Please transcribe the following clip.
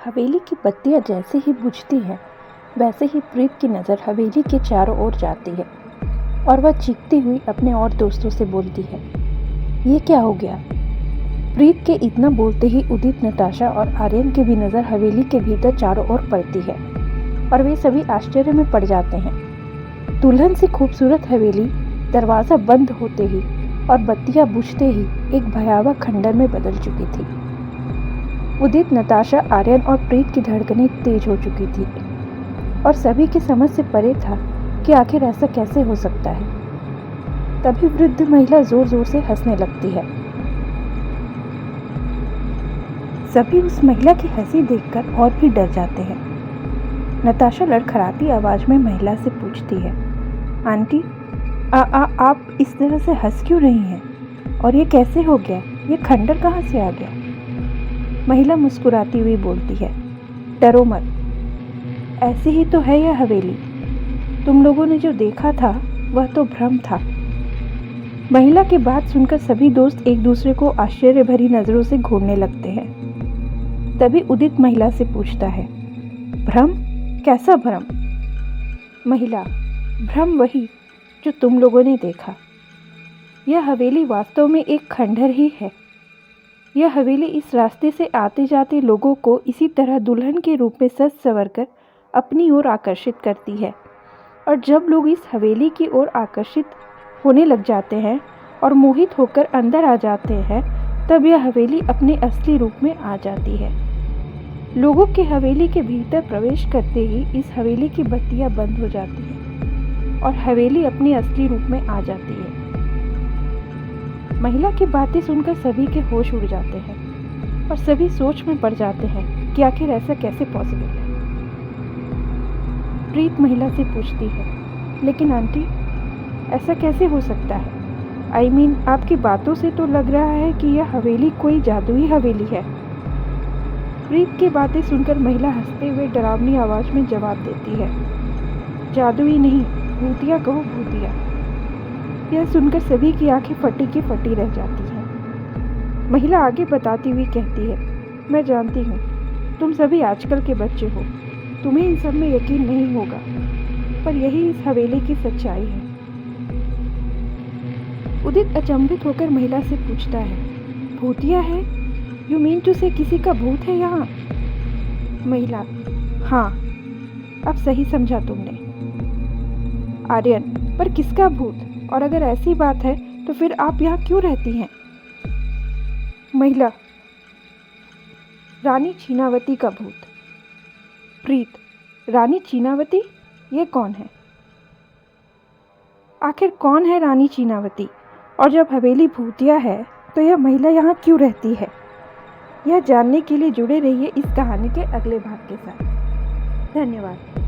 हवेली की बत्तियां जैसे ही बुझती हैं, वैसे ही प्रीत की नज़र हवेली के चारों ओर जाती है और वह चीखती हुई अपने और दोस्तों से बोलती है, ये क्या हो गया? प्रीत के इतना बोलते ही उदित, नताशा और आर्यन की भी नज़र हवेली के भीतर चारों ओर पड़ती है और वे सभी आश्चर्य में पड़ जाते हैं। दुल्हन सी खूबसूरत हवेली दरवाज़ा बंद होते ही और बत्तियां बुझते ही एक भयावह खंडर में बदल चुकी थी। उदित, नताशा, आर्यन और प्रीत की धड़कनें तेज हो चुकी थी और सभी की समझ से परे था कि आखिर ऐसा कैसे हो सकता है। तभी वृद्ध महिला जोर जोर से हंसने लगती है। सभी उस महिला की हंसी देखकर और भी डर जाते हैं। नताशा लड़खड़ाती आवाज में महिला से पूछती है, आंटी, आप इस तरह से हंस क्यों रही हैं? और ये कैसे हो गया? ये खंडर कहाँ से आ गया? महिला मुस्कुराती हुई बोलती है, डरो मत, ऐसी ही तो है यह हवेली। तुम लोगों ने जो देखा था वह तो भ्रम था। महिला की बात सुनकर सभी दोस्त एक दूसरे को आश्चर्य भरी नजरों से घूरने लगते हैं। तभी उदित महिला से पूछता है, भ्रम? कैसा भ्रम? महिला, भ्रम वही जो तुम लोगों ने देखा। यह हवेली वास्तव में एक खंडर ही है। यह हवेली इस रास्ते से आते जाते लोगों को इसी तरह दुल्हन के रूप में सज संवर कर अपनी ओर आकर्षित करती है, और जब लोग इस हवेली की ओर आकर्षित होने लग जाते हैं और मोहित होकर अंदर आ जाते हैं, तब यह हवेली अपने असली रूप में आ जाती है। लोगों के हवेली के भीतर प्रवेश करते ही इस हवेली की बत्तियां बंद हो जाती हैं और हवेली अपने असली रूप में आ जाती है। महिला की बातें सुनकर सभी के होश उड़ जाते हैं और सभी सोच में पड़ जाते हैं कि आखिर ऐसा कैसे पॉसिबल है। प्रीत महिला से पूछती है, लेकिन आंटी, ऐसा कैसे हो सकता है? I mean, आपकी बातों से तो लग रहा है कि यह हवेली कोई जादुई हवेली है। प्रीत की बातें सुनकर महिला हंसते हुए डरावनी आवाज में जवाब देती है, जादुई नहीं, भूतिया कहो, भूतिया। यह सुनकर सभी की आंखें फटी की फटी रह जाती हैं। महिला आगे बताती हुई कहती है, मैं जानती हूँ तुम सभी आजकल के बच्चे हो, तुम्हें इन सब में यकीन नहीं होगा, पर यही इस हवेली की सच्चाई है। उदित अचंभित होकर महिला से पूछता है, भूतिया है? यू मीन टू से किसी का भूत है यहाँ? महिला, हाँ, अब सही समझा तुमने। आर्यन, पर किसका भूत? और अगर ऐसी बात है तो फिर आप यहाँ क्यों रहती हैं? महिला, रानी चीनावती का भूत। प्रीत, रानी चीनावती? ये कौन है? आखिर कौन है रानी चीनावती? और जब हवेली भूतिया है तो यह महिला यहाँ क्यों रहती है? यह जानने के लिए जुड़े रहिए इस कहानी के अगले भाग के साथ। धन्यवाद।